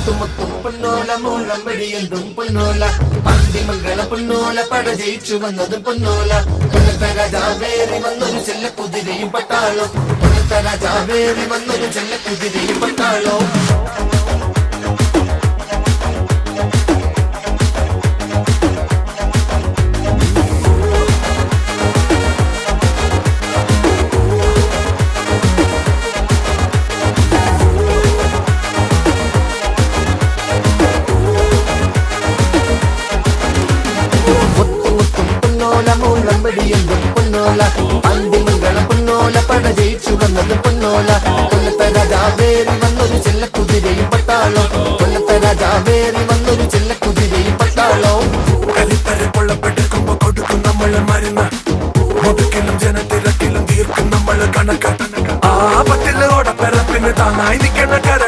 മുത്തുമുത്തും പൊന്നോല മൂളം വെടിയന്തും പൊന്നോല പാണ്ടിമംഗള പൊന്നോല പട ജയിച്ചു വന്നതും പൊന്നോല പൊന്നത്ത രാജാവേറി വന്നൊരു ചെല്ലക്കുതിരയും പട്ടാളോ പൊന്നത്ത രാജാവേറി വന്നൊരു ചെല്ലക്കുതിരയും പട്ടാളോ പാണ്ടിമംഗളം പൊന്നോല പട ജയിച്ചു വന്നത് പൊന്നോല കൊല്ലത്തെ രാജാവേറി വന്നൊരു ചെല്ലക്കുതിരയും പട്ടാളോ കൊല്ലത്തെ രാജാവേറി വന്നൊരു ചെല്ലക്കുതിരയും പട്ടാളോ കരിത്തരെ പൊള്ളപ്പെട്ടെടുക്കുമ്പോ കൊടുക്കും നമ്മള് മരുന്ന് മുതുക്കിലും ജനത്തിരക്കിലും തീർക്കും നമ്മള് കണക്ക് ആ പറ്റില്ല ഓടപ്പെറപ്പിന് താങ്ങായി നിൽക്കണ കര